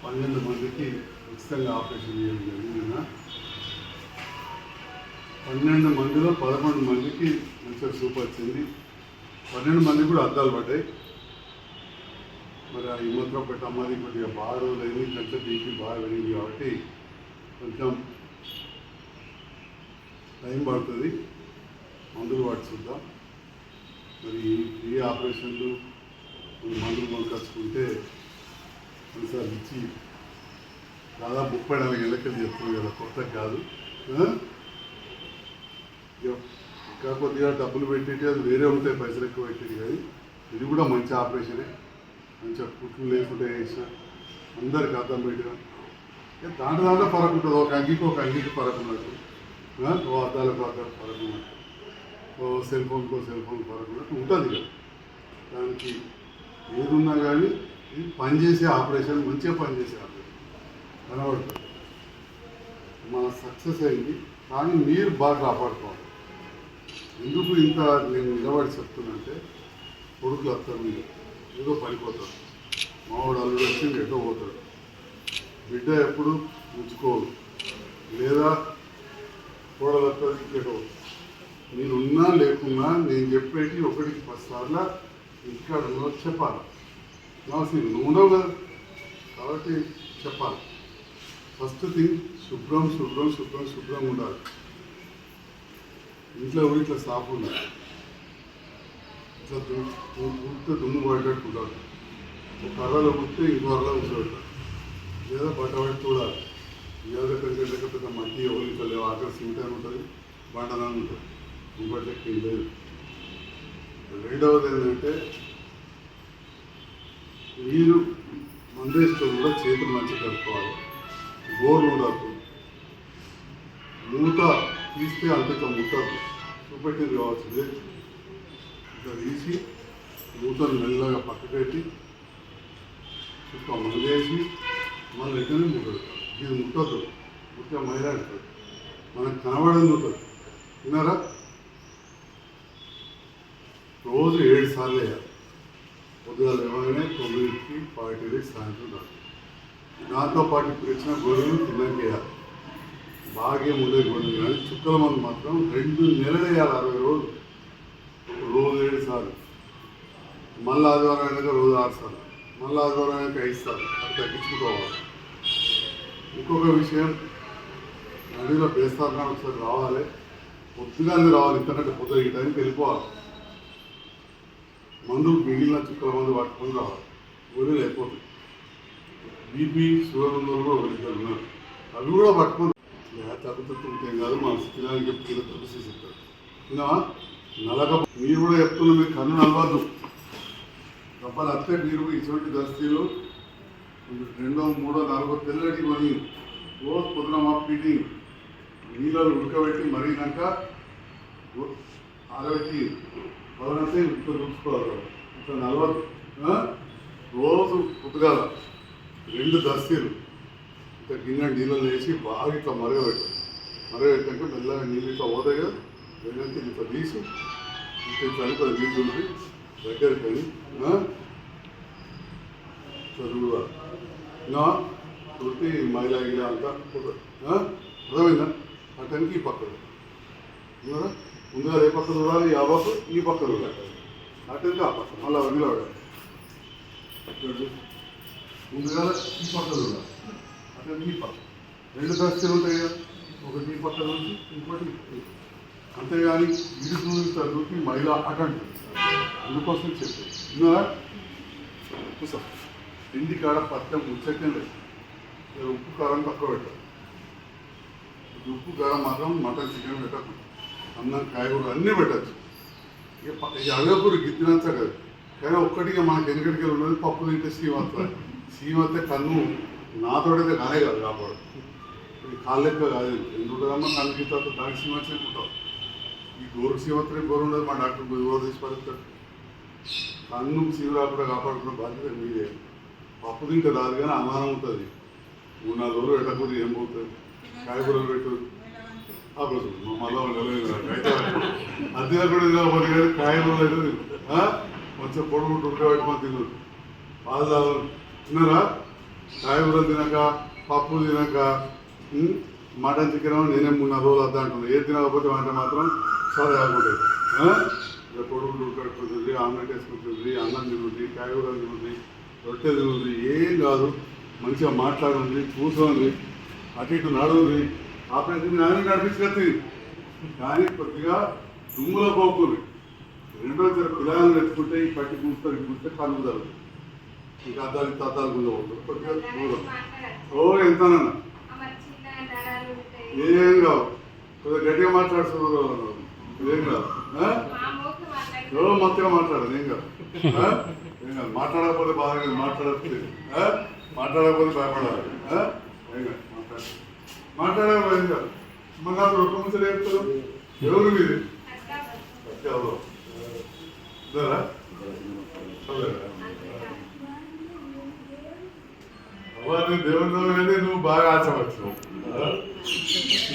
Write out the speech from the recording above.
12 మందికి ఉచితంగా ఆపరేషన్ చేయడం జరిగింది. 12 మందిలో 11 మందికి మంచిగా సూప్ వచ్చింది. 12 మందికి కూడా అద్దాలు పడ్డాయి. మరి ఆ హిమోత్రోపెట్ అమ్మది కొద్దిగా బాగా రోజులైంది, కొంచెం బీపీ బాగా పెరిగింది కాబట్టి కొంచెం టైం పడుతుంది. మందులు వాడి చూద్దాం. మరి ఈ ఆపరేషన్లు మందులు కొనుకొచ్చుకుంటే కొన్నిసార్లు ఇచ్చి దాదాపు 34 గంటలకి చెప్తుంది కదా, కొత్త కాదు. ఇంకా కొద్దిగా డబ్బులు పెట్టేటి అది వేరే ఉంటాయి, పైసలు ఎక్కువ పెట్టేది. కానీ ఇది కూడా మంచి ఆపరేషనే. మంచిగా కుట్లు లేకుండా వేసిన అందరికి అర్థం పెట్టిన దాంట్లో ఫరక్ ఉంటుంది. ఒక అంగికి ఫరక్ ఉన్నట్టు, ఓ అద్దాలకు ఫరక్ ఉన్నట్టు, ఓ సెల్ ఫోన్కో ఫరక్ ఉన్నట్టు ఉంటుంది కదా. దానికి ఏదున్నా కానీ ఇది పనిచేసే ఆపరేషన్, మంచిగా పనిచేసే ఆపరేషన్ కనబడుతుంది. మన సక్సెస్ అయింది. కానీ మీరు బాగా కాపాడుకోవాలి. ఎందుకు ఇంత నేను నిలబడి చెప్తున్నంటే, కొడుకులు వస్తారు, మీరు ఏదో పడిపోతారు. మావాడు అల్లుడు వచ్చి ఎటో పోతాడు. బిడ్డ ఎప్పుడు ఉంచుకోదు, లేదా కోడలు వస్తుంది ఎటో. నేనున్నా లేకున్నా నేను చెప్పేటి 1-10 సార్లు ఇక్కడ చెప్పాలి. నువ్వు ఉండవు కదా, కాబట్టి చెప్పాలి. ఫస్ట్ థింగ్ శుభ్రంగా ఉండాలి. ఇంట్లో కూడా ఇట్లా సాఫ్ ఉండాలి. ఇట్లా ఉడితే దుమ్ము పడేటట్టు ఉండాలి. ఒక కర్రలో ఉడితే ఇంకో కర్రలో ఉంచబెట్టాలి, లేదా బట్ట పట్టి చూడాలి. ఏదో పెద్ద మట్టి ఎవరు ఇట్లా లేవు. అక్కడ సింటాన్ ఉంటుంది, బండనాన్ని ఉంటుంది, ఇంకోటి లెక్క లేదు. రెండవది ఏంటంటే, మీరు మందేస్తూ కూడా చేతులు మంచిగా కలుపుకోవాలి. గోర్లు ఉండద్దు. మూత తీస్తే అంతగా ముట్టద్దు. చూపెట్టింది కావచ్చు, ఇట్లా తీసి మూతను మెల్లగా పక్కపెట్టి చుట్టూ మందేసి మళ్ళీ ఎక్కడనే ముట్టదు. ఇది ముట్టద్దు, ముట్టే మైదా ఉంటుంది, మనకు కనబడింది ఉంటుంది. విన్నారా? రోజు 7 సార్లు వేయాలి. పొద్దుగాల ఇవ్వగానే 9కి 40 సాయంత్రం రాదు. దాంతోపాటు ఇప్పుడు ఇచ్చిన గొర్రెలు తిన్నాక వేయాలి. బాగా ఉండే గొర్రెలు కానీ చుక్కల మంది మాత్రం 2 నెలలు వేయాలి. 60 రోజులు, రోజు 7 సార్లు. మళ్ళీ ఆదివారం అయినాక రోజు 6 సార్లు, మళ్ళీ ఆదివారం అయినాక 5 సార్లు. అది తగ్గించుకోవాలి. ఇంకొక విషయం, నడిలో బేస్తారణ ఒకసారి రావాలి. పొద్దుగానే రావాలి. ఇంతకంటే పొద్దుగా ఈ టైంకి వెళ్ళిపోవాలి. మందు మిగిలిన చుక్కల మందు పట్టుకొని రావాలి. గొర్రెలు అయిపోతుంది. బీపీ షుగర్ ఉన్న కూడా ఒకరిద్దరు ఉన్నారు, అవి కూడా పట్టుకొని తగ్గుతుంటేం కాదు. మన పిల్లలకి చెప్తున్న తగ్గుసి చెప్తారు. విన్నావా? నలగ మీరు కూడా చెప్తున్నా, మీరు కన్ను నలవద్దు. డబ్బాలు అత్తే మీరు ఇటువంటి దస్తీలు 2, 3, 4 తెల్లటి కొని రోజు పొద్దున మా పిండి నీళ్ళలో ఉడకబెట్టి మరిగినాక ఆరబెట్టి పదనంటే ఇంట్లో చూసుకోవాలి. ఇట్లా నలవద్దు. రోజు పొద్దుగాల 2 దస్తీలు ఇట్లా గిన్నె నీళ్ళలో వేసి బాగా ఇట్లా మరగబెట్టాక మెల్లగా నీళ్ళు ఇట్లా పోతాయి కదా, వెళ్ళంటే ఇట్లా తీసి ఇట్లా చనిపోయి నీళ్ళు దగ్గరికి అని చదువుగా చుట్టి మైలా గిలా అంతా అర్థమైందా? అటనికి ఈ పక్కన ముందుగా ఏ పక్కన చూడాలి, ఆ పక్క ఈ పక్కన చూడాలి. అటనికి ఆ పక్క మళ్ళీ అవన్నీ వాడాలి. ముందుగా ఈ పక్కన చూడాలి, అటనికి ఈ పక్క. 2 దస్తీలు ఉంటాయి కదా, ఒకటి ఈ పక్క నుంచి ఇంకోటి. అంతేగాని ఇది చూసి మైలా అటంటుంది. అందుకోసం చెప్పారు. ఇంకా చూసా ఇంటి కాడ పత్యం ముచ్చటం లేదు. ఉప్పు కారం తక్కువ పెట్టాలి. ఉప్పు కారం మాత్రం మటన్ చికెన్ పెట్టదు. అన్నం కాయగూరలు అన్నీ పెట్టచ్చు. ఇక అవే కూడా గిద్దినంత కదా. కానీ ఒక్కటిగా మనకి ఎన్నికటికి ఉన్నది పప్పు తింటే సీమత్తే కన్ను నాతోడైతే కానే కాదు కాపాడు. కాళ్ళు లెక్క కాదు. ఎందుకుంటుందమ్మా కన్ను గీత దానికి సీమత్తే ఉంటాం. ఈ గోరు సీమత్తే గోరు ఉండదు. మా డాక్టర్ గోరు తీసి పడుతాడు. కన్ను సీమ రాకుండా కాపాడుకున్న బాధ్యత మీదే. పప్పు తింటే రాదు కానీ అన్నానం ఉంటుంది. 3-4 రోజులు పెట్టకపోతే ఏం పోతుంది? కాయగూరలు పెట్టు ఆపరేషన్ మళ్ళీ అద్దెలా కూడా తినకపోతే కానీ కాయగూరలు అయితే మంచిగా పొడుగుంటూ ఉడకబెట్టుకొని తిన్నారు. పాలు తిన్నారా? కాయగూరలు తినక పప్పు తినక మటన్ చికెన్ నేనే 3-4 రోజులు వద్దా అంటున్నాను. ఏది తినకపోతే వంట మాత్రం సరే ఆగుంటుంది. పొడుగులు కట్టుకుంటుంది, ఆమ్లెట్ వేసుకుంటుంది, అన్నం తిరుగుతుంది, కాయగూరలు తిరుగుతుంది, రొట్టె తిరుగుతుంది. ఏం కాదు, మంచిగా మాట్లాడుంది, కూర్చోండి, అటు ఇటు నడువుంది. ఆపరేషన్ నాని నడిపించుకొచ్చింది కానీ కొద్దిగా దుమ్ములో పోతుంది. రెండోసారి పిల్లలను ఎత్తుకుంటే ఈ పట్టి కూర్చొని కళ్ళు జరుగుతుంది. ఇంకా అద్దాలు ముందు పోతుంది కొద్దిగా దూరం. ఓ ఎంతనన్నా ఏం కావు, కొద్దిగా గట్టిగా మాట్లాడుతున్నారు. ఏం కాదు, మొత్తగా మాట్లాడదు. ఏం కాదు, ఏం కాదు. మాట్లాడకపోతే బాగా మాట్లాడకపోతే భయపడాలి. ఏం కాదు, మాట్లాడకపోతే ఏం కాదు. మన నాకు ఒక్క ముసలు చెప్తారు. ఎవరు మీది దేవుడు కానీ నువ్వు బాగా ఆశపడుతున్నావు.